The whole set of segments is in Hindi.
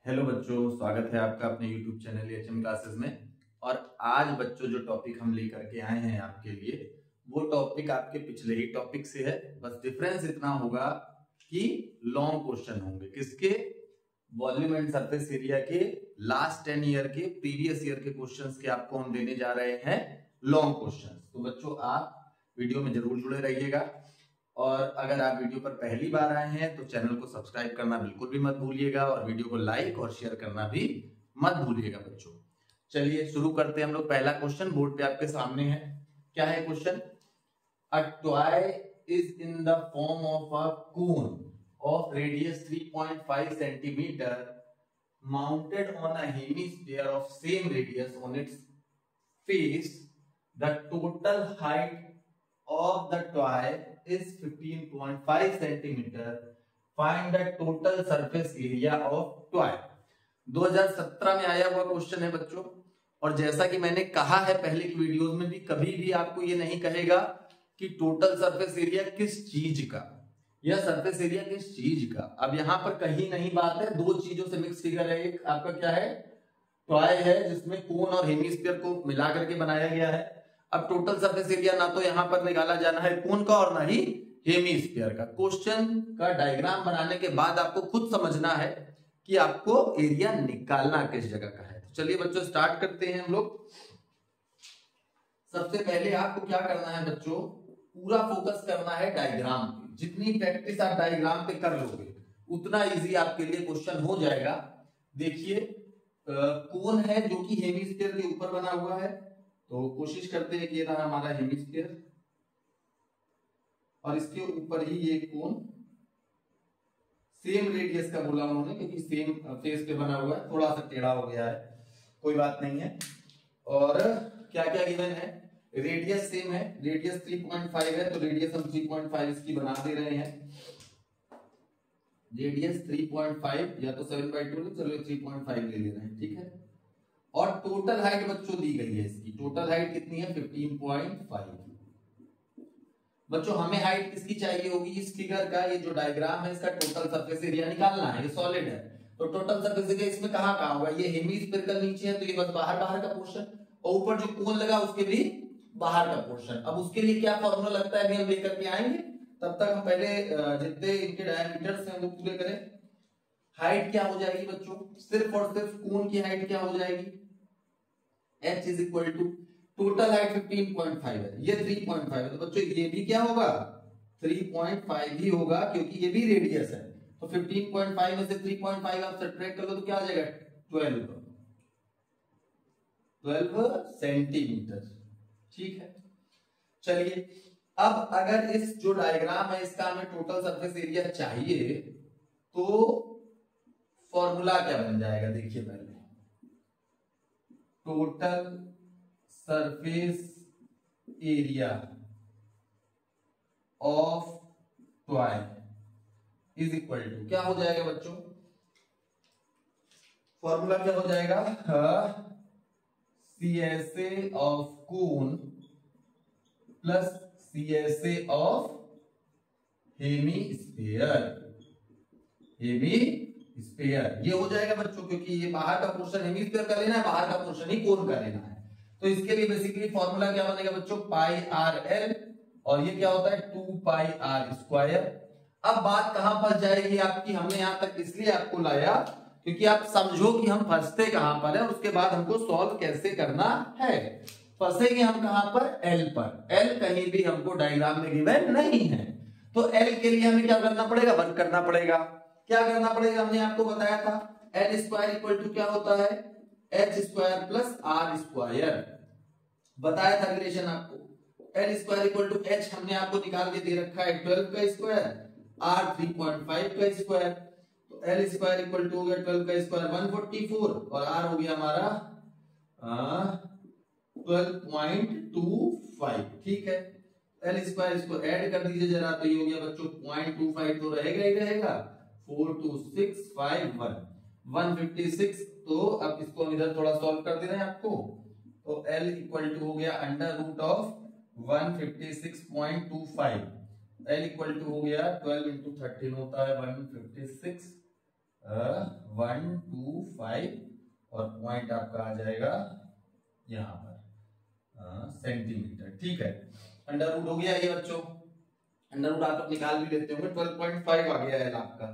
हेलो बच्चों, स्वागत है आपका अपने YouTube चैनल एचएम क्लासेस में। और आज बच्चों जो टॉपिक हम लेकर के आए हैं आपके लिए, वो टॉपिक आपके पिछले ही टॉपिक से है। बस डिफरेंस इतना होगा कि लॉन्ग क्वेश्चन होंगे किसके, वॉल्यूम एंड सरफेस एरिया के लास्ट 10 ईयर के प्रीवियस ईयर के क्वेश्चंस के आपको हम देने जा रहे हैं लॉन्ग क्वेश्चंस। तो बच्चों आप वीडियो में जरूर जुड़े रहिएगा। और अगर आप वीडियो पर पहली बार आए हैं तो चैनल को सब्सक्राइब करना बिल्कुल भी मत भूलिएगा और वीडियो को लाइक और शेयर करना भी मत भूलिएगा बच्चों। चलिए शुरू करते हैं हम लोग। पहला क्वेश्चन बोर्ड पे आपके सामने है। क्या है question? A toy is in the form of a cone of radius 3.5 centimetre mounted on a hemisphere of same radius on its face. The total height of the toy is 15.5 centimeter. Find the total surface area of toy. 2017 में आया हुआ क्वेश्चन है बच्चों। और जैसा कि मैंने कहा है पहले की वीडियोस में भी, कभी भी आपको ये नहीं कहेगा कि टोटल सरफेस एरिया किस चीज का या सरफेस एरिया किस चीज का। अब यहाँ पर कहीं नहीं बात है, दो चीजों से मिक्स फिगर है। एक आपका क्या है, टॉय है जिसमें कोन और हेमिस्फीयर को मिला करके बनाया गया है। अब टोटल सरफेस एरिया ना तो यहां पर निकाला जाना है कोन का और ना ही हेमिस्फीयर का। क्वेश्चन का डायग्राम बनाने के बाद आपको खुद समझना है कि आपको एरिया निकालना किस जगह का है। तो चलिए बच्चों स्टार्ट करते हैं हम लोग। सबसे पहले आपको क्या करना है बच्चों, पूरा फोकस करना है डायग्राम पे। जितनी प्रैक्टिस आप डायग्राम पे कर लोगे उतना इजी आपके लिए क्वेश्चन हो जाएगा। देखिए कोन है जो कि हेमिस्फीयर के ऊपर बना हुआ है, तो कोशिश करते हैं कि ये रहा हमारा हेमिस्फीयर और इसके ऊपर ही ये कोन सेम रेडियस का बोला उन्होंने क्योंकि सेम फेस पे बना हुआ है, थोड़ा सा टेढ़ा हो गया है, कोई बात नहीं है। और क्या क्या गिवन है, रेडियस सेम है, रेडियस 3.5 है तो रेडियस हम 3.5 इसकी बना दे रहे हैं। रेडियस 3.5 या तो 7/2, चलो 3.5 ले रहे हैं, ठीक है। और टोटल हाइट बच्चों दी गई है इसकी, टोटल हाइट कितनी है 15.5। बच्चों हमें हाइट किसकी चाहिए होगी, इस फिगर का, ये जो डायग्राम है इसका टोटल सरफेस एरिया निकालना है। ये सॉलिड है तो टोटल सरफेस एरिया इसमें कहां कहां होगा, ये हेमिस्फीयर नीचे है तो ये बस बाहर बाहर का पोर्शन, और ऊपर जो कोन लगा उसके भी बाहर का पोर्शन। अब उसके लिए क्या फॉर्मूला लगता है अभी हम लेकर के आएंगे, तब तक हम पहले जितने इनके डायमीटर्स हैं वो पूरे करें। हाइट क्या हो जाएगी बच्चों, सिर्फ और सिर्फ कोन की हाइट क्या हो जाएगी, h is equal to total height 15.5 है, ये 3.5 है, तो बच्चों ये भी क्या होगा 3.5 ही होगा क्योंकि ये भी रेडियस है। तो 15.5 में से 3.5 आप सब्ट्रैक्ट कर लो तो क्या आ जाएगा 12 सेंटीमीटर, ठीक है। चलिए अब अगर इस जो डायग्राम है इसका हमें टोटल सरफेस एरिया चाहिए तो फॉर्मूला क्या बन जाएगा, देखिए पहले total surface area of toy is equal to क्या हो जाएगा बच्चों, फॉर्मूला क्या हो जाएगा, CSA of cone plus CSA of hemisphere. Hemisphere ये हो जाएगा बच्चों क्योंकि ये बाहर का पोर्शन हेमिस्फीयर का लेना है, बाहर का पोर्शन ही कोन का लेना है। तो इसके लिए बेसिकली फॉर्मूला क्या बनेगा बच्चों, पाई आर एल, और ये क्या होता है 2 पाई आर स्क्वायर। अब बात कहां फंस जाएगी आपकी, हमने यहां तक इसलिए आपको लाया क्योंकि आप समझो कि हम फंसते कहां पर है और उसके बाद हमको सॉल्व कैसे करना है। फंसेंगे हम कहां पर, एल पर। एल कहीं भी हमको डायग्राम में गिवन नहीं है, तो एल के लिए हमें क्या करना पड़ेगा, वर्क करना पड़ेगा। क्या करना पड़ेगा, हमने आपको बताया था एल स्क्वायर इक्वल टू क्या होता है, H square plus R square, बताया था रिलेशन आपको। L square equal to H हमने आपको निकाल के दे रखा है 12 का स्क्वायर, आर 3.5 का स्क्वायर, तो एल स्क्वायर इक्वल टू हो गया 12 का स्क्वायर 144 और आर हो गया हमारा 12.25, ठीक है। एल स्क्वायर इसको ऐड कर दीजिए जरा, तो ये हो गया बच्चों 0.25 तो रहेगा ही रहेगा, 42651 156। तो अब इसको हम इधर थोड़ा सॉल्व कर दे रहे हैं आपको, तो L इक्वल टू हो गया under root of 156.25, L equal to हो गया 12 into 13 होता है 156 125 और पॉइंट आपका आ जाएगा यहाँ पर सेंटीमीटर। ठीक है, अंडर रूट हो गया ये बच्चों, अंडर रूट आप निकाल भी लेते होंगे, 12.5 आ गया है आपका।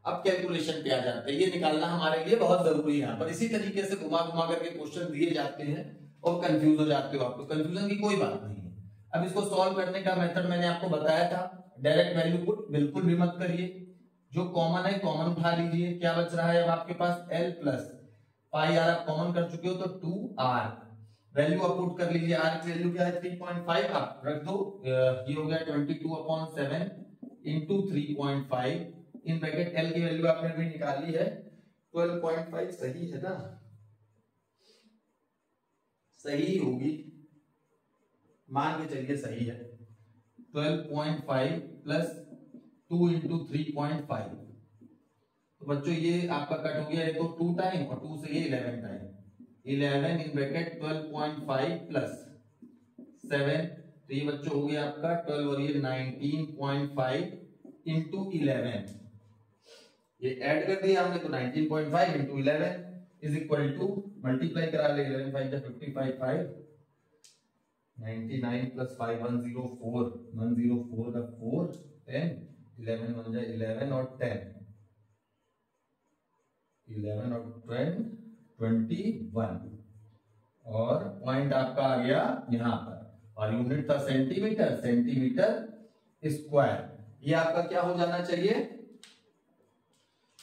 अब कैलकुलेशन पे आ जाते हैं, ये निकालना हमारे लिए बहुत जरूरी है यहाँ पर। इसी तरीके से घुमा घुमा करके क्वेश्चन दिए जाते हैं और कंफ्यूज हो जाते हो, आपको कंफ्यूजन की कोई बात नहीं है। अब इसको सॉल्व करने का मेथड मैंने आपको बताया था, डायरेक्ट वैल्यू पुट बिल्कुल भी मत करिए, जो कॉमन है कॉमन उठा लीजिए। क्या बच रहा है अब आपके पास, l प्लस पाई आर आप कॉमन कर चुके हो तो 2r, वैल्यू आप पुट कर लीजिए। r की वैल्यू क्या है 3.5, आप रख दो, ये हो गया 22/7 इंटू 3.5 इन ब्रैकेट l की वैल्यू आपने अभी निकाली है 12.5, सही है ना, सही होगी, मान के चलिए सही है। 12.5 प्लस 2 इंटू 3.5, तो बच्चों ये आपका कट हो गया, ये तो 2 टाइम और 2 से ये 11 टाइम, 11 इन ब्रैकेट 12.5 प्लस 7, तो ये बच्चों हो गया आपका 12 और ये 19.5 इंटू 11, ये ऐड कर दिया हमने तो 19.5 into 11 is equal to, multiply करा ले, 11 5 55 5 99 प्लस 5 104 104 का 4 10 11 बन जाए 11 और 10 11 और 10 21 और पॉइंट आपका आ गया यहाँ पर, और यूनिट था सेंटीमीटर, सेंटीमीटर स्क्वायर। ये आपका क्या हो जाना चाहिए,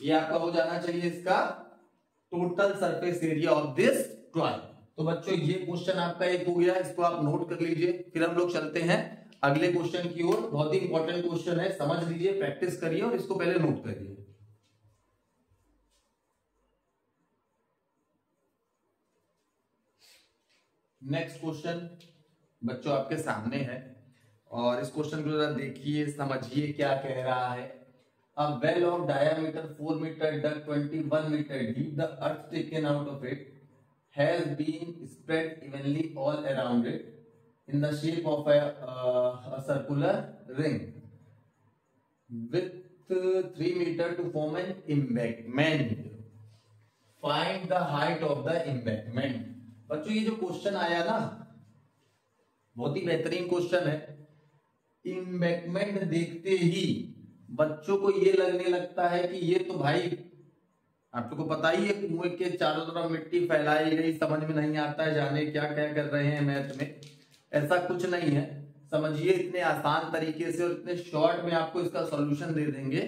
ये आपका हो जाना चाहिए इसका total surface area of this toy. तो बच्चों ये क्वेश्चन आपका एक हो गया, इसको आप नोट कर लीजिए। फिर हम लोग चलते हैं अगले क्वेश्चन की ओर, बहुत ही इंपॉर्टेंट क्वेश्चन है, समझ लीजिए, प्रैक्टिस करिए और इसको पहले नोट करिए। नेक्स्ट क्वेश्चन बच्चों आपके सामने है और इस क्वेश्चन को जरा देखिए, समझिए क्या कह रहा है। A well of diameter 4 meter dug 21 meter deep, the earth taken out of it has been spread evenly all around it in the shape of a circular ring with 3 meter to form an embankment. Find the height of the embankment. बच्चों ये जो क्वेश्चन आया ना, बहुत ही बेहतरीन क्वेश्चन है। एम्बैंकमेंट देखते ही बच्चों को ये लगने लगता है कि ये तो भाई आप लोगों को पता ही है, कुएं के चारों तरफ मिट्टी फैलाई गई, समझ में नहीं आता है, जाने क्या क्या कर रहे हैं मैथ में। ऐसा कुछ नहीं है, समझिए, इतने आसान तरीके से और इतने शॉर्ट में आपको इसका सॉल्यूशन दे देंगे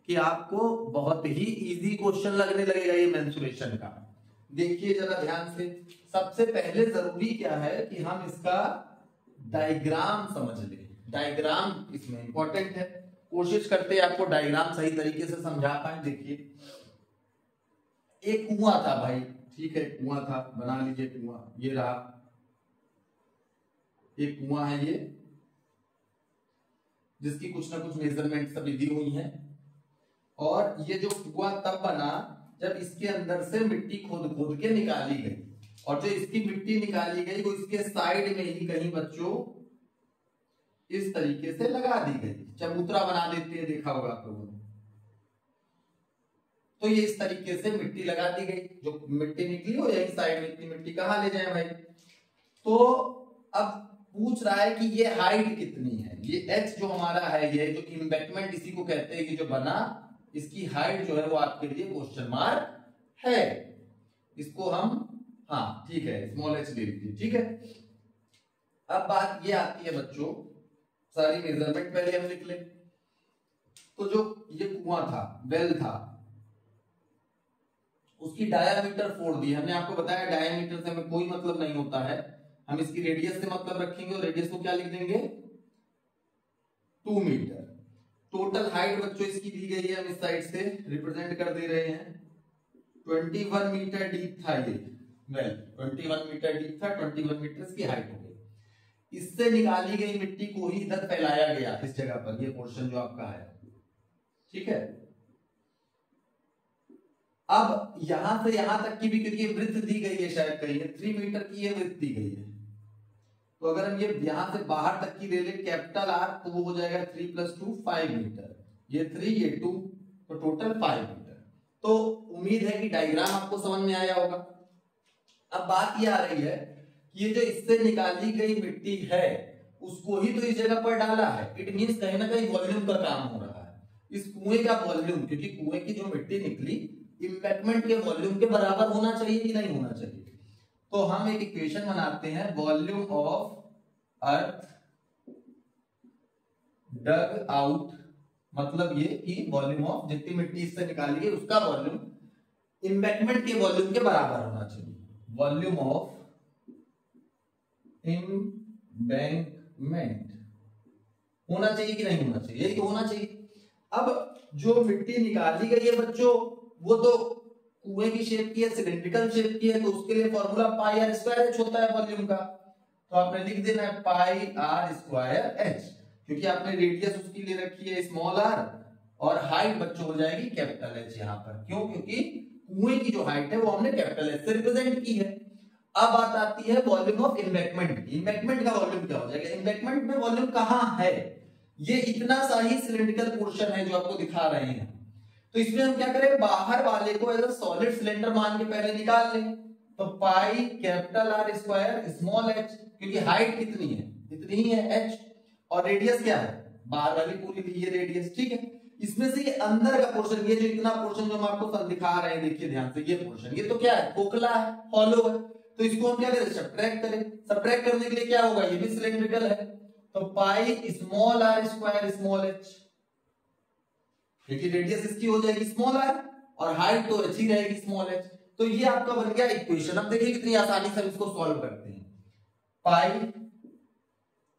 कि आपको बहुत ही इजी क्वेश्चन लगने लगेगा ये मेंसुरेशन का। देखिए जरा ध्यान से, सबसे पहले जरूरी क्या है कि हम इसका डायग्राम समझ लें, डायग्राम इसमें इंपॉर्टेंट है। कोशिश करते हैं आपको डायग्राम सही तरीके से समझा पाए। देखिए एक कुआं था भाई, ठीक है, कुआं था, बना लीजिए कुआं, ये रहा एक कुआं है ये, जिसकी कुछ ना कुछ मेजरमेंट सभी दी हुई हैं। और ये जो कुआं तब बना जब इसके अंदर से मिट्टी खोद खोद के निकाली गई, और जो इसकी मिट्टी निकाली गई वो इसके साइड में ही कहीं बच्चों इस तरीके से लगा दी गई, चबूतरा बना देते हैं, देखा होगा आप लोगों ने। तो ये इस तरीके से मिट्टी लगा दी गई, जो मिट्टी निकली हो यही साइड में, इतनी मिट्टी कहाँ ले जाए भाई। तो अब पूछ रहा है कि ये हाइट कितनी है, ये h जो हमारा है, ये जो एम्बैंकमेंट इसी को कहते हैं कि जो बना, इसकी हाइट जो है वो आपके लिए क्वेश्चन मार्क है। इसको हम, हाँ ठीक है, स्मॉल h ले लीजिए, ठीक है। अब बात ये आती है बच्चों, सारी मेजरमेंट पहले हम लिख ले। तो जो ये कुआं था, वेल था, उसकी डायामीटर 4 दी, हमने आपको बताया डायामीटर से हमें कोई मतलब नहीं होता है, हम इसकी रेडियस से मतलब रखेंगे और रेडियस को क्या लिख देंगे 2 मीटर। टोटल हाइट बच्चों इसकी दी गई है, हम इस साइड से रिप्रेजेंट कर दे रहे हैं, 21 मीटर डीप था ये वेल, 21 मीटर डीप था, 21 मीटर की हाइट हो गई। इससे निकाली गई मिट्टी को ही इधर फैलाया गया इस जगह पर, ये पोर्शन जो आपका है, ठीक है। अब यहां से यहां तक की भी क्योंकि वृत्त दी गई है, शायद कहीं 3 मीटर की ये वृत्त दी गई है, तो अगर हम ये यहां से बाहर तक की ले लें कैपिटल आर, तो वो हो जाएगा 3 + 2 5 मीटर, ये 3 ये 2, तो टोटल 5 मीटर। तो उम्मीद है कि डायग्राम आपको समझ में आया होगा। अब बात ये आ रही है कि ये जो इससे निकाली गई मिट्टी है उसको ही तो इस जगह पर डाला है। इट मींस कहीं ना कहीं वॉल्यूम का काम हो रहा है। इस कुएं का वॉल्यूम, क्योंकि कुएं की जो मिट्टी निकली इम्पैक्टमेंट के वॉल्यूम के बराबर होना चाहिए कि नहीं होना चाहिए। तो हम एक इक्वेशन बनाते हैं, volume of earth dug out, मतलब ये कि वॉल्यूम ऑफ जितनी मिट्टी इससे निकाली है उसका वॉल्यूम इम्बैक्टमेंट के वॉल्यूम के बराबर होना चाहिए। वॉल्यूम ऑफ इम्बैंकमेंट होना चाहिए कि नहीं होना चाहिए, यही तो होना चाहिए। अब जो मिट्टी निकाली गई है बच्चों वो तो कुएं की शेप की है, सिलेंड्रिकल शेप की है, तो उसके लिए formula pi R square H होता है वॉल्यूम का। तो आपने लिख देना है पाई आर स्क्वायर एच, क्योंकि आपने रेडियस उसकी ले रखी है स्मॉल आर और हाइट बच्चों हो जाएगी कैपिटल एच यहाँ पर। क्यों? क्योंकि कुएं की जो हाइट है वो हमने कैपिटल एच से रिप्रेजेंट की है। अब बात आती है वॉल्यूम ऑफ इम्बैक्टमेंट की। इम्बैक्टमेंट का वॉल्यूम क्या हो जाएगा? इम्बैक्टमेंट में वॉल्यूम कहां है? ये इतना सा ही सिलेंड्रिकल पोर्शन है जो आपको दिखा रहे हैं। तो इसमें हम क्या करें, बाहर वाले को एज अ सॉलिड सिलेंडर मान के पहले निकाल लें। तो pi capital R square small H, क्योंकि हाइट कितनी है? इतनी ही है एच, और रेडियस क्या है? बाहर वाली पूरी ये रेडियस, ठीक है। इसमें से ये अंदर का पोर्शन, ये जो इतना पोर्शन जो हम आपको दिखा रहे हैं, देखिए ध्यान से, ये पोर्शन ये तो क्या है? खोखला है, हॉलो है। तो इसको हम क्या करें? सब्ट्रैक्ट करें। सब्ट्रैक्ट करने के लिए क्या होगा? ये भी सिलेंड्रिकल है, तो pi small R square small H, क्योंकि रेडियस इसकी हो जाएगी स्मॉल आर और हाइट तो अच्छी रहेगी स्मॉल एच। तो ये आपका बन गया इक्वेशन। अब देखिए कितनी आसानी से हम इसको सॉल्व करते हैं। पाई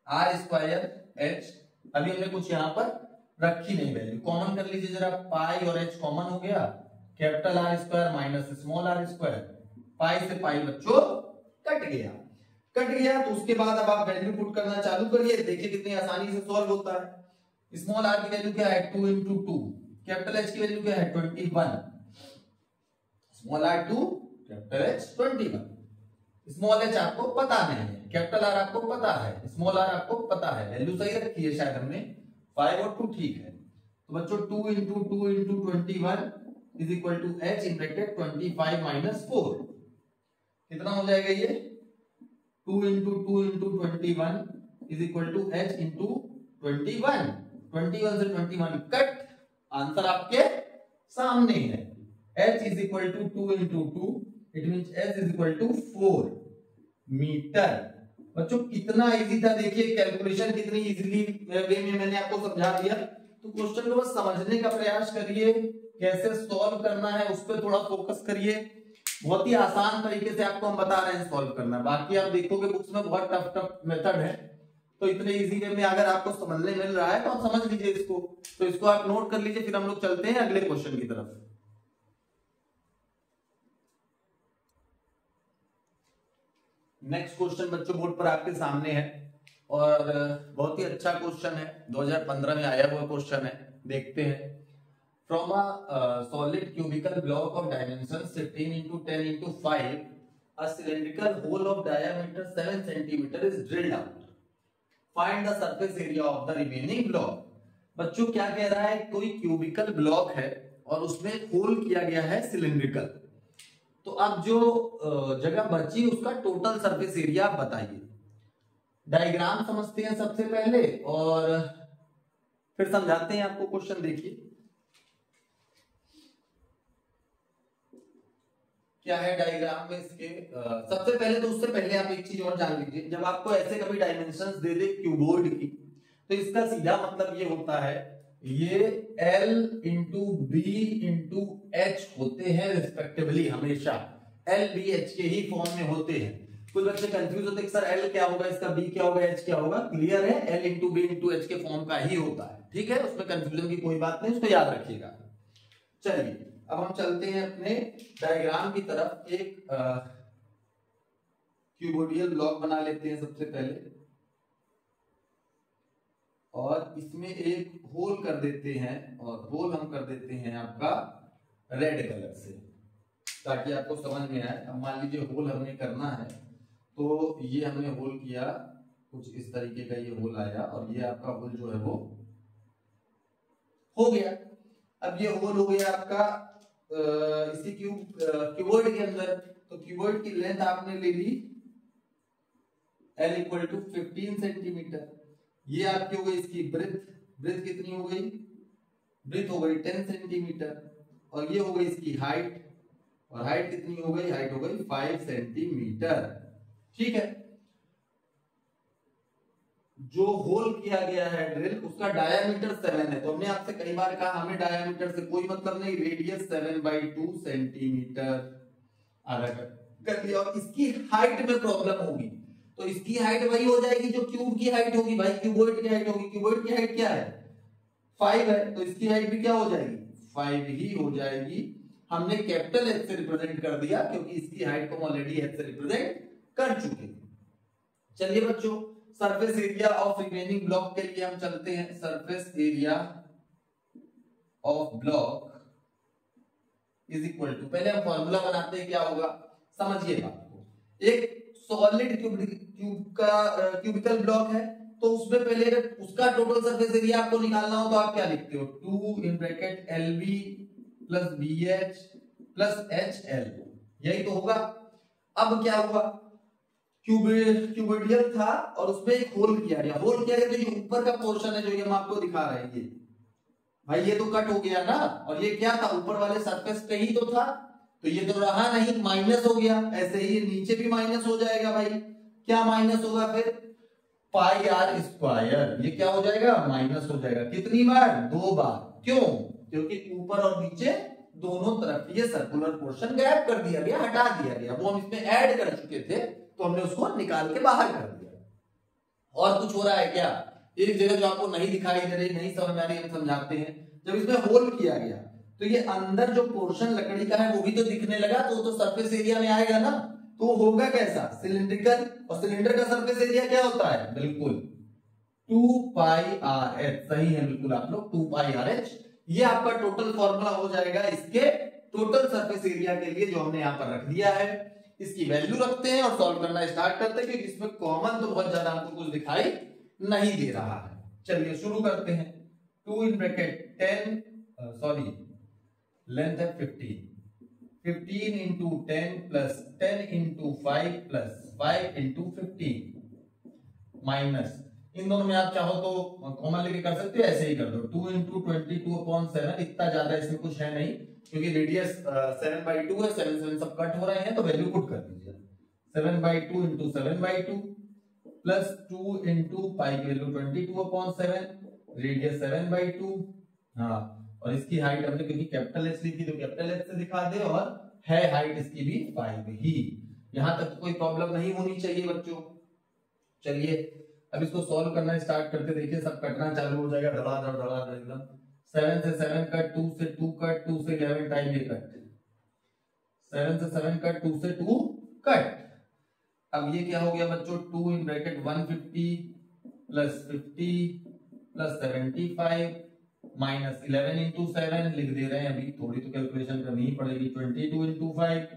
आर स्क्वायर एच, अभी हमने कुछ यहां पर रखी नहीं वैल्यू, कॉमन कर लीजिए जरा। पाई और एच कॉमन हो गया, capital R square minus small R square, pi से पाई बच्चों कट गया। कट गया तो उसके बाद अब आप वैल्यू पुट करना चालू करिए, देखिए कितनी आसानी से सॉल्व होता है। स्मॉल आर की वैल्यू क्या है? 2 into 2। कैपिटल एच की वैल्यू क्या है? 21। Small R 2, capital H 21। Small H आपको पता नहीं है, कैपिटल आर आपको पता है, स्मॉल आर आपको पता है। वैल्यू सही रखी है शायद हमने, 5 और 2 ठीक है। तो बच्चों 2 into 2 into 21 is equal to H in bracket 25 minus 4। कितना हो जाएगा ये? 2 into 2 into 21 is equal to H into 21। 21 से 21 कट, आंसर आपके सामने है। h is equal to 2 into 2, it means h is equal to 4 metre. बच्चों कितना इजी था, देखिए कैलकुलेशन कितनी इजीली वे में मैंने आपको समझा दिया। तो क्वेश्चन को बस समझने का प्रयास करिए, कैसे सॉल्व करना है उस पर थोड़ा फोकस करिए। बहुत ही आसान तरीके से आपको हम बता रहे हैं सॉल्व करना। बाकी आप देखोगे बुक्स में बहुत टफ टफ मेथड है, तो इतने इजी वे में अगर आपको समझने मिल रहा है तो आप समझ लीजिए इसको। तो इसको आप नोट कर लीजिए, फिर हम लोग चलते हैं अगले क्वेश्चन की तरफ। नेक्स्ट क्वेश्चन बच्चों बोर्ड पर आपके सामने है और बहुत ही अच्छा क्वेश्चन है, 2015 में आया हुआ क्वेश्चन है। देखते हैं। From a solid cubical block of dimension 15 into 10 into 5 a cylindrical hole of diameter 7 cm is drilled out. Find the surface area of the remaining block. बच्चों क्या कह रहा है? कोई क्यूबिकल ब्लॉक है और उसमें होल किया गया है सिलिंड्रिकल। तो अब जो जगह बची उसका टोटल सरफेस एरिया आप बताइए। डायग्राम समझते हैं सबसे पहले और फिर समझाते हैं आपको क्वेश्चन। देखिए क्या है डायग्राम में इसके। सबसे पहले तो उससे पहले आप एक चीज और जान लीजिए, जब आपको ऐसे कभी डायमेंशंस दे दे क्यूबॉइड की, तो इसका सीधा मतलब ये होता है ये L into B into H होते हैं रिस्पेक्टिवली। हमेशा L B H के ही फॉर्म में होते हैं। कुछ बच्चे कंफ्यूज होते हैं सर L क्या होगा, इसका B क्या होगा, H क्या होगा। क्लियर है, L into B into H के फॉर्म का ही होता है। ठीक है, उसमें कंफ्यूजन की कोई बात नहीं, उसको याद रखिएगा। चलिए अब हम चलते हैं अपने डायग्राम की तरफ। एक क्यूबोडियल ब्लॉक बना लेते हैं सबसे पहले और इसमें एक होल कर देते हैं, और होल हम कर देते हैं आपका रेड कलर से ताकि आपको समझ में आए। अब मान लीजिए होल हमने करना है, तो ये हमने होल किया, कुछ इस तरीके का ये होल आया और ये आपका होल जो है वो हो गया। अब ये होल हो गया आपका इसी क्यूबॉइड के अंदर, तो क्यूबॉइड की लेंथ आपने ले ली L इक्वल टू 15 सेंटीमीटर। ये आपकी हो गई इसकी ब्रेथ, ब्रेथ कितनी हो गई, ब्रेथ हो गई 10 सेंटीमीटर, और ये हो गई इसकी हाइट, और हाइट कितनी हो गई, हाइट हो गई 5 सेंटीमीटर। ठीक है, जो होल किया गया है ड्रिल उसका डायामीटर 7 है, तो हमने आपसे कई बार कहा हमें डायामीटर से कोई मतलब नहीं, रेडियस 7/2 सेंटीमीटर आधा कर लिया। और इसकी हाइट में प्रॉब्लम होगी, तो इसकी हाइट वही हो जाएगी जो क्यूब की हाइट होगी भाई, क्यूबॉइड की हाइट होगी। क्यूबॉइड की हाइट क्या है 5 है, तो इसकी हाइट भी क्या हो जाएगी 5 ही हो जाएगी। हमने कैपिटल H से रिप्रेजेंट कर दिया क्योंकि इसकी हाइट को ऑलरेडी H से रिप्रेजेंट कर चुके। चलिए बच्चों, surface area of remaining block के लिए हम चलते हैं। Surface area of block is equal to, पहले हम फॉर्मूला बनाते हैं, क्या होगा समझिए बात को। एक सॉलिड क्यूबिकल ब्लॉक है, तो उसमें पहले उसका टोटल सरफेस एरिया आपको निकालना हो तो आप क्या लिखते हो, 2 in bracket LB plus BH plus HL, यही तो होगा। अब क्या हुआ, क्यूबिडियल था और उसमें एक होल किया गया, होल किया गया तो ये ऊपर का पोर्शन है जो ये हम आपको दिखा रहे हैं, ये भाई ये तो कट हो गया ना, और ये क्या था ऊपर वाले सरफेस पे ही तो था, तो ये तो रहा नहीं, माइनस हो गया। ऐसे ही नीचे भी माइनस हो जाएगा भाई, क्या माइनस होगा फिर, पाई आर स्क्वायर, ये क्या हो जाएगा माइनस हो जाएगा। कितनी बार, 2 बार। क्यों, क्योंकि ऊपर और नीचे दोनों तरफ ये सर्कुलर पोर्शन गैप कर दिया गया, हटा दिया गया, वो हम इसमें ऐड कर चुके थे तो हमने उसको निकाल के बाहर कर दिया। और कुछ हो रहा है क्या, एक जगह जो आपको नहीं दिखाई दे रही, नहीं समझ में आ रही, हम समझाते हैं। जब इसमें होल किया गया तो ये अंदर जो पोर्शन लकड़ी का है वो भी तो दिखने लगा, तो सरफेस एरिया में आएगा ना, तो होगा कैसा सिलिंड्रिकल, और सिलेंडर का सरफेस एरिया क्या होता है, बिल्कुल 2πRh, सही है बिल्कुल आप लोग 2πRh। ये आपका टोटल फॉर्मूला हो जाएगा इसके टोटल सरफेस एरिया के लिए जो हमने यहाँ पर रख दिया है। इसकी वैल्यू रखते हैं और सॉल्व करना स्टार्ट करते हैं, क्योंकि इसमें कॉमन तो बहुत ज्यादा हमको कुछ दिखाई नहीं दे रहा है। चलिए शुरू करते हैं। 2 इन ब्रैकेट 10 सॉरी लेंथ है 15 into 10 plus 10 into 5 plus 5 into 15 minus, इन दोनों में आप चाहो तो कॉमन लेके कर सकते हो, ऐसे ही कर दो 2 इंटू 22/7, इतना ज्यादा इसमें कुछ है नहीं क्योंकि रेडियस 7/2 है, 7 7 सब कट हो रहे हैं तो वैल्यू पुट कर दीजिए। 7/2 इंटू 7/2 प्लस 2 इंटू पाई की वैल्यू 22/7, रेडियस 7/2। हाँ, और इसकी हाइट हमने क्योंकि कैपिटल H ली थी तो कैपिटल H से दिखा दे, और है हाइट इसकी भी 5 ही। यहां तक कोई प्रॉब्लम नहीं होनी चाहिए बच्चों। चलिए अब इसको सॉल्व करना स्टार्ट करते, देखिए सब कटना चालू हो जाएगा, धड़ाधड़ एकदम। 7 से 7 कट, 2 से 2 कट, 2 से 11 टाइम ये कट, 7 से 7 कट, 2 से 2 कट। अब ये क्या हो गया बच्चों, 2 in bracket 150 plus 50 plus 75 minus 11 into 7 लिख दे रहे हैं, अभी थोड़ी तो कैलकुलेशन करनी ही पड़ेगी। 22 into 5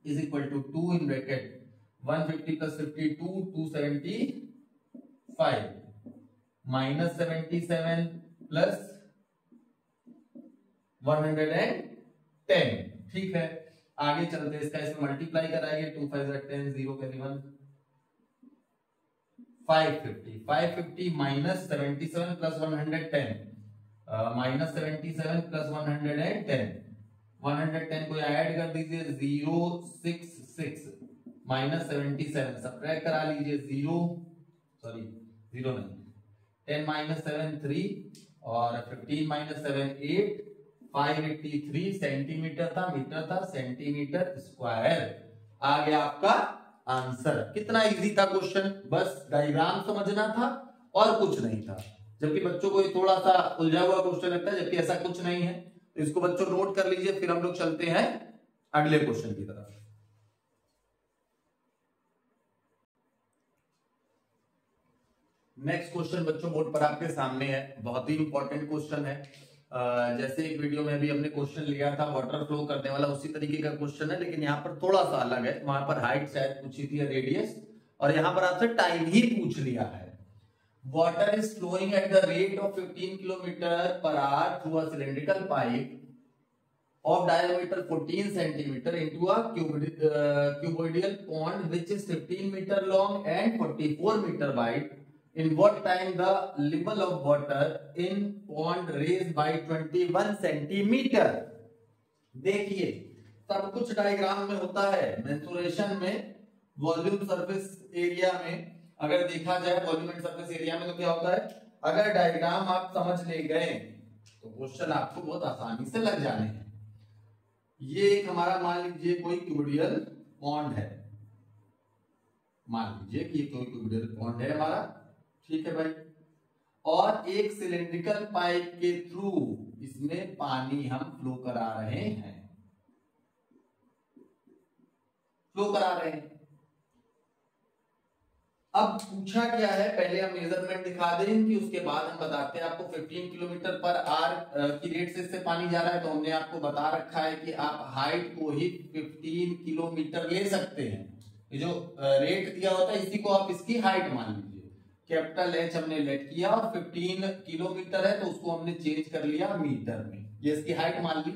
is equal to 2 in bracket 150 plus 52 275 minus 77 plus 110। ठीक है, आगे चलते हैं, इसका इसमें मल्टीप्लाई कराएंगे, 2 5 10 0 के 1 550 माइनस 77 प्लस 110 माइनस 77 प्लस 110 को ऐड कर दीजिए 066 माइनस 77 सब्ट्रैक्ट करा लीजिए 0 नहीं 10 माइनस 7 3 और 15 माइनस 7 8 583 सेंटीमीटर था, मीटर था, सेंटीमीटर स्क्वायर आ गया आपका आंसर। कितना इजी था क्वेश्चन, बस डायग्राम समझना था और कुछ नहीं था। जबकि बच्चों को ये थोड़ा सा उलझा हुआ क्वेश्चन लगता है, जबकि ऐसा कुछ नहीं है, तो इसको बच्चों नोट कर लीजिए। फिर हम लोग चलते हैं अगले क्वेश्चन की तरफ। नेक्स्ट क्वेश्चन बच्चों बोर्ड पर आपके सामने है, बहुत ही इंपॉर्टेंट क्वेश्चन है। जैसे एक वीडियो में भी हमने क्वेश्चन लिया था वाटर फ्लो करने वाला, उसी तरीके का क्वेश्चन है, लेकिन यहाँ पर थोड़ा सा अलग है। वहां पर हाइट शायद पूछी थी, रेडियस, और यहाँ पर आपसे टाइम ही पूछ लिया है। Water is flowing at the rate of 15 kilometre per hour through a cylindrical pipe of diameter 14 centimeter into a cuboidal pond which is 15 meter long and 44 meter wide. In what time the level of water in pond raised by 21 centimeter? देखिए सब कुछ डायग्राम में होता है। मेंसुरेशन में वॉल्यूम सरफेस एरिया में अगर देखा जाए वॉल्यूम एंड सरफेस एरिया में तो क्या होता है, अगर डायग्राम आप समझ ले गए तो क्वेश्चन आपको बहुत आसानी से लग जाने हैं। ये एक हमारा मान लीजिए कोई क्यूबिडियल पॉन्ड है, मान लीजिए कि ये कोई क्यूबिडियल पॉन्ड है हमारा, ठीक है भाई, और एक सिलेंड्रिकल पाइप के थ्रू इसमें पानी हम फ्लो करा रहे हैं, अब पूछा क्या है, पहले हम मेजरमेंट दिखा दें कि उसके बाद हम बताते हैं आपको 15 किलोमीटर पर आवर की रेट से इससे पानी जा रहा है, तो हमने आपको बता रखा है कि आप हाइट को ही 15 किलोमीटर ले सकते हैं। ये जो रेट दिया होता है इसी को आप इसकी हाइट मान लीजिए, कैपिटल H हमने लेट किया और 15 किलोमीटर है तो उसको हमने चेंज कर लिया मीटर में, ये इसकी हाइट मान ली।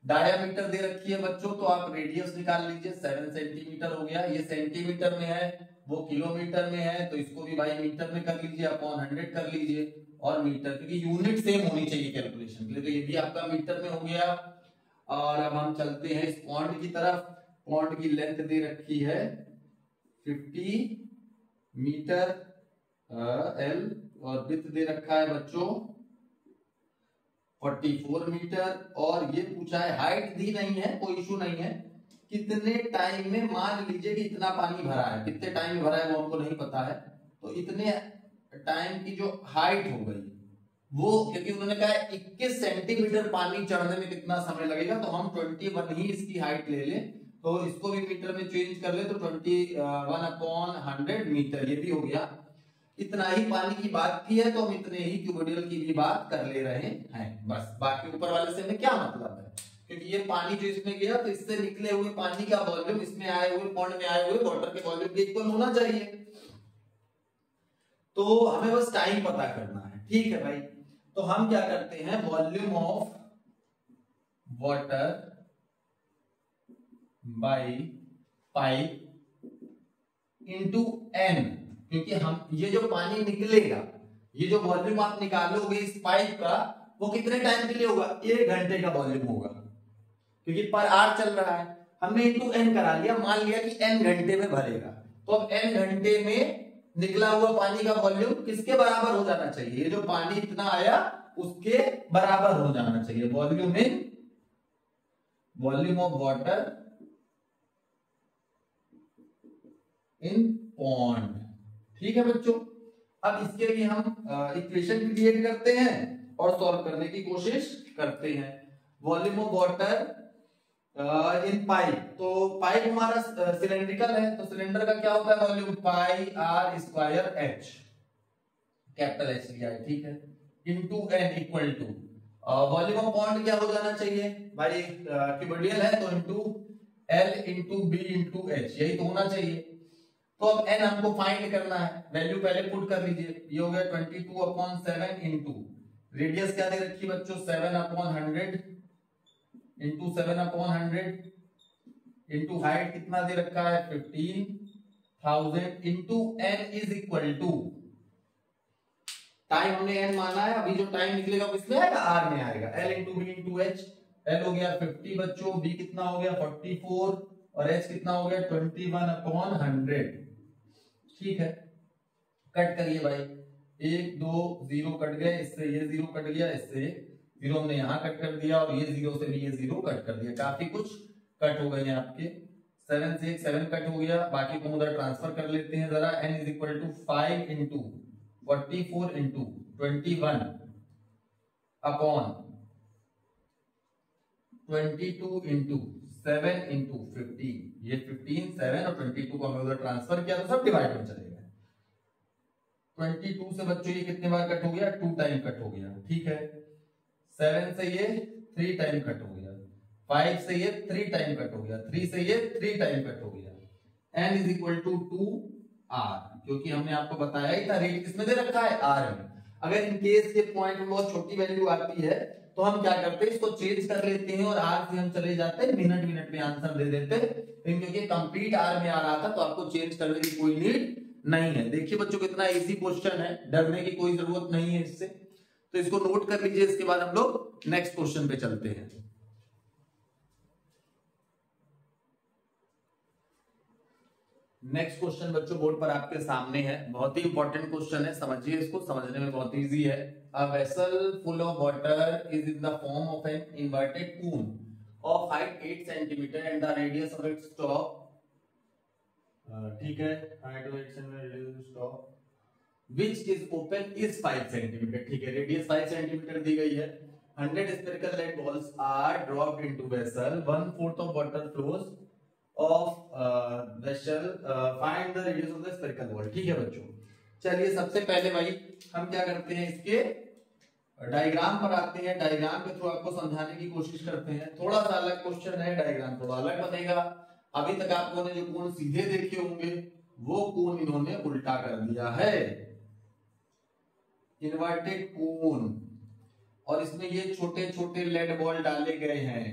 डायामीटर दे रखी है बच्चों तो आप रेडियस निकाल लीजिए, 7 सेंटीमीटर हो गया, ये सेंटीमीटर में है वो किलोमीटर में है तो इसको भी भाई मीटर में कर लीजिए, अपॉन 100 कर लीजिए, और मीटर क्योंकि यूनिट सेम होनी चाहिए कैलकुलेशन के लिए, तो ये भी आपका मीटर में हो गया। और अब हम चलते हैं इस पॉन्ड की तरफ। पॉन्ड की लेंथ दे रखी है 50 मीटर L और विड्थ दे रखा है बच्चों 44 मीटर, और ये पूछा है हाइट दी नहीं है, कोई इशू नहीं है, कितने टाइम में, मान लीजिए कि इतना पानी भरा है, कितने टाइम में भरा है वो हमको नहीं पता है, तो इतने टाइम की जो हाइट हो गई वो, क्योंकि उन्होंने कहा 21 सेंटीमीटर पानी चढ़ने में कितना समय लगेगा, तो हम 21 ही इसकी हाइट ले ले, तो इसको भी मीटर में चेंज कर ले तो 21/100 मीटर, ये भी हो गया। इतना ही पानी की बात की है तो हम इतने ही क्यूबिडियल की भी बात कर ले रहे हैं, बस बाकी ऊपर वाले से हमें क्या मतलब है, क्योंकि ये पानी जो इसमें गया तो इससे निकले हुए पानी का वॉल्यूम इसमें आए हुए पॉन्ड में आए हुए वाटर के वॉल्यूम के इक्वल होना चाहिए, तो हमें बस टाइम पता करना है, ठीक है भाई। तो हम क्या करते हैं, volume of water bye pipe into n, क्योंकि हम ये जो पानी निकलेगा, ये जो वॉल्यूम आप निकालोगे इस पाइप का वो कितने टाइम के लिए होगा, 1 घंटे का वॉल्यूम होगा, क्योंकि पर आवर चल रहा है, हमने इनटू n करा लिया, मान लिया कि n घंटे में भरेगा, तो अब n घंटे में निकला हुआ पानी का वॉल्यूम किसके बराबर हो जाना चाहिए, ये जो पानी इतना आया उसके बराबर हो जाना चाहिए, volume of water in pond, ठीक है बच्चों। अब इसके लिए हम इक्वेशन क्रिएट करते हैं और सॉल्व करने की कोशिश करते हैं। Volume of water in pipe, तो पाइप हमारा सिलेंड्रिकल है तो सिलेंडर का क्या होता है volume, pi R square H, capital H लिया है, ठीक है, into n equal to volume of pond क्या हो जाना चाहिए भाई, क्यूबिडियल है तो into L into B into H, यही तो होना चाहिए। तो अब n हमको फाइंड करना है, वैल्यू पहले पुट कर लीजिए, ये हो गया 22/7 इनटू रेडियस क्या दे रखी बच्चों 7/100 इंटू 7/100 इंटू हाइट कितना दे रखा है 15,000 into n is equal to, time हमने n माना है, अभी जो टाइम निकलेगा वो किसमें आएगा, r में आएगा, l into b into h, l हो गया 50 बच्चों, b कितना हो गया 44 और h कितना हो गया 21/100, ठीक है। कट करिए भाई, 1 2 0 कट गए, इससे ये 0 कट गया, इससे 0 हमने यहाँ कट कर दिया और ये 0 से भी ये 0 कट कर दिया, काफी कुछ कट हो गए हैं आपके, 7 से 7 कट हो गया, बाकी को उधर ट्रांसफर कर लेते हैं जरा, n is equal to 5 into 44 into 21 upon 22 into 7 into 15, ये 15 7 और 22 को हमने उधर ट्रांसफर किया तो सब डिवाइड में चले गए, 22 से बच्चों ये कितने बार कट हो गया, 2 टाइम कट हो गया, ठीक है, 7 से ये 3 टाइम कट हो गया, 5 से ये 3 टाइम कट हो गया, 3 से ये 3 टाइम कट हो गया, n is equal to 2r, क्योंकि हमने आपको बताया ही था रेट किसमें दे रखा है, r में। अगर इन केस के पॉइंट में बहुत छोटी वैल्यू आती है तो हम क्या करते हैं, इसको चेंज कर लेते हैं और आर से हम चले जाते हैं मिनट मिनट में आंसर दे देते हैं, क्योंकि कंप्लीट आर में आ रहा था तो आपको चेंज करने की कोई नीड नहीं है। देखिए बच्चों कितना इजी क्वेश्चन है, डरने की कोई जरूरत नहीं है इससे, तो इसको नोट कर लीजिए। इसके बाद हम लोग नेक्स्ट क्वेश्चन पे चलते हैं। नेक्स्ट क्वेश्चन बच्चों बोर्ड पर आपके सामने है, बहुत ही इंपॉर्टेंट क्वेश्चन है, समझिए इसको, समझने में बहुत इजी है। A vessel full of water is in the form of an inverted cone of height 8 centimetre and the radius of its top, ठीक है, height of 8 centimetre top which is open is 5 centimetre, ठीक है, रेडियस 5 सेंटीमीटर दी गई है। 100 spherical lead balls are dropped into vessel, 1/4 of water flows of vessel, find the radius of the spherical ball, ठीक है बच्चों। चलिए सबसे पहले भाई हम क्या करते हैं, इसके डायग्राम पर आते हैं, डायग्राम के थ्रू आपको समझाने की कोशिश करते हैं। थोड़ा सा अलग क्वेश्चन है, डायग्राम थोड़ा अलग बनेगा। अभी तक आप लोगों ने जो कोण सीधे देखे होंगे वो कोण इन्होंने उल्टा कर दिया है, इन्वर्टेड कोण, और इसमें ये छोटे छोटे लेड बॉल डाले गए हैं,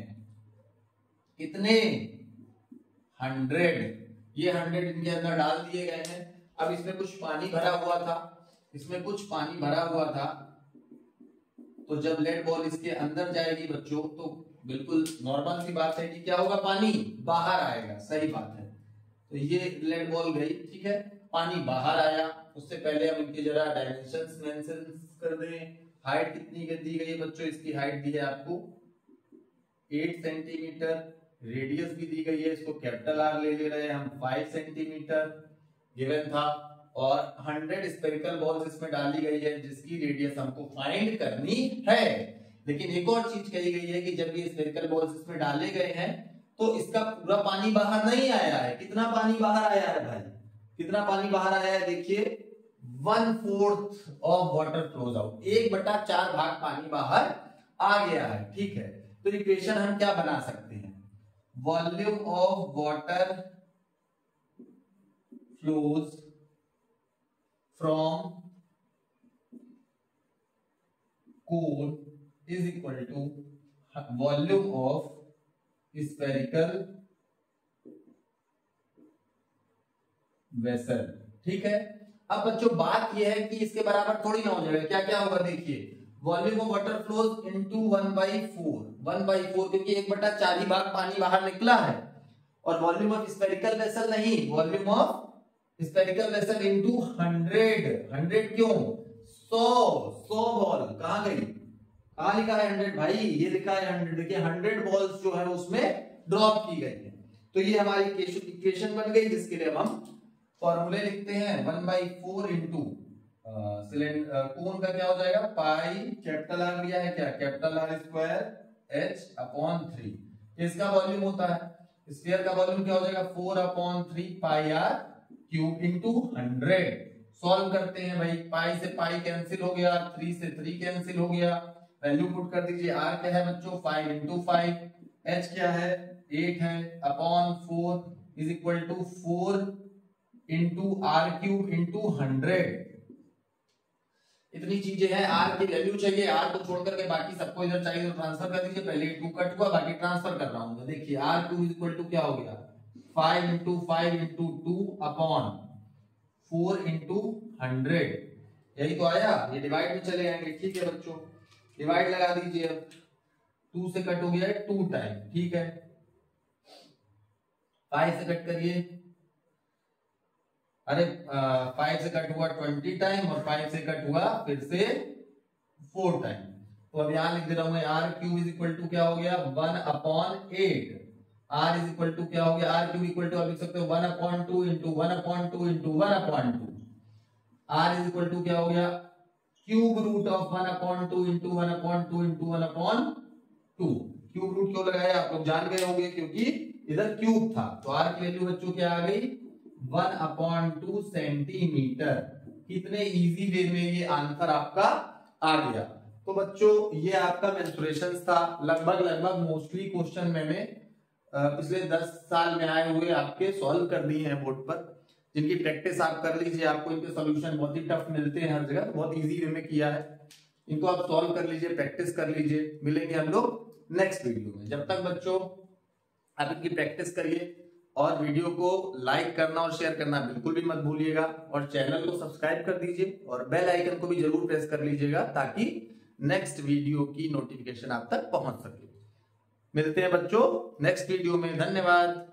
कितने 100, ये 100 इनके अंदर डाल दिए गए हैं। अब इसमें कुछ पानी भरा हुआ था, इसमें कुछ पानी भरा हुआ था, तो जब लेड बॉल इसके अंदर जाएगी बच्चों तो बिल्कुल नॉर्मल सी बात है कि क्या होगा, पानी बाहर आएगा, सही बात है। तो ये लेड बॉल गई, ठीक है, पानी बाहर आया। उससे पहले हम इनके जरा डायमेंशंस मेंशन कर दें। हाइट कितनी दी गई है बच्चों, इसकी हाइट दी है आपको 8 सेंटीमीटर, रेडियस भी दी गई है, इसको कैपिटल आर ले रहे हैं हम, 5 सेंटीमीटर गिवन था, और 100 स्फेरिकल बॉल्स इसमें डाली गई है जिसकी रेडियस हमको फाइंड करनी है। लेकिन एक और चीज कही गई है कि जब ये स्फेरिकल बॉल्स इसमें डाले गए हैं तो इसका पूरा पानी बाहर नहीं आया है। कितना पानी बाहर आया है भाई, कितना पानी बाहर आया है, देखिए 1/4 ऑफ वाटर फ्लोज आउट, 1/4 भाग पानी बाहर आ गया है, ठीक है। तो इक्वेशन हम क्या बना सकते हैं, volume of water flows from cone is equal to volume of spherical vessel, ठीक है। अब बच्चों बात यह है कि इसके बराबर थोड़ी ना हो जाएगा, क्या क्या होगा देखिए, volume of water flows into 1/4, क्योंकि 1/4 ही भाग पानी बाहर निकला है, और वॉल्यूम ऑफ स्फेरिकल वेसल नहीं, volume of spherical vessel into 100 क्यों, 100 बॉल कहां गई, कहां लिखा है 100 भाई, ये लिखा है 100, देखिए 100 बॉल्स जो है उसमें ड्रॉप की गई है। तो ये हमारी इक्वेशन बन गई, जिसके लिए हम फॉर्मूले लिखते हैं 1/4 इंटू कोन का क्या हो जाएगा, पाई, कैपिटल आर लिया है क्या, capital R square h upon 3, इसका वॉल्यूम होता है, स्फीयर का वॉल्यूम क्या हो जाएगा 4/3 पाई आर क्यूब इंटू 100। सॉल्व करते हैं भाई, पाई से पाई कैंसिल हो गया, 3 से 3 कैंसिल हो गया, वैल्यू पुट कर दीजिए। r क्या है बच्चों 5 इंटू 5, h क्या है 8 है, upon 4 is equal to 4 into R cube into 100। इतनी चीजें हैं, आर की वैल्यू चाहिए, आर को छोड़ करके बाकी सबको इधर चाहिए तो ट्रांसफर कर दीजिए। पहले 2 कट हुआ, बाकी ट्रांसफर कर रहा हूं। देखिए R cube is equal to क्या हो गया 5 इंटू 5 इंटू 2 अपॉन 4 इंटू 100, यही तो आया। ये डिवाइड में चले आएंगे, ठीक है बच्चों, डिवाइड लगा दीजिए। अब 2 से कट हो गया है 2 टाइम, ठीक है, 5 से कट करिए, अरे 5 से कट हुआ 20 टाइम, और 5 से कट हुआ फिर से 4 टाइम। तो अब यहां लिख दे रहा हूं मैं, R cube is equal to क्या हो गया 1/8, आर इज इक्वल टू क्या हो गया, आर क्यूब इक्वल टू आप लिख सकते हो 1/2 into 1/2 into 1/2, R is equal to क्या हो गया cube root of 1/2 into 1/2 into 1/2। Cube root क्यों लगाया आप लोग जान गए होंगे, क्योंकि इधर क्यूब था। तो आर की वैल्यू बच्चों क्या आ गई 1/2 सेंटीमीटर। कितने इजी वे में ये आंसर आपका आ गया। तो बच्चों ये आपका मेंसुरेशंस था, लगभग मोस्टली क्वेश्चन मैंने पिछले 10 साल में आए हुए आपके सॉल्व कर दिए हैं बोर्ड पर, जिनकी प्रैक्टिस आप कर लीजिए, आपको इनके सॉल्यूशन बहुत ही टफ मिलते हैं हर जगह, बहुत इजी वे में किया है। इनको आप सॉल्व कर लीजिए, प्रैक्टिस कर लीजिए। मिलेंगे हम लोग नेक्स्ट वीडियो में। जब तक बच्चों आप इनकी प्रैक्टिस करिए और वीडियो को लाइक करना और शेयर करना बिल्कुल भी मत भूलिएगा, और चैनल को सब्सक्राइब कर दीजिए और बेल आइकन को भी जरूर प्रेस कर लीजिएगा ताकि नेक्स्ट वीडियो की नोटिफिकेशन आप तक पहुंच सके। मिलते हैं बच्चों नेक्स्ट वीडियो में। धन्यवाद।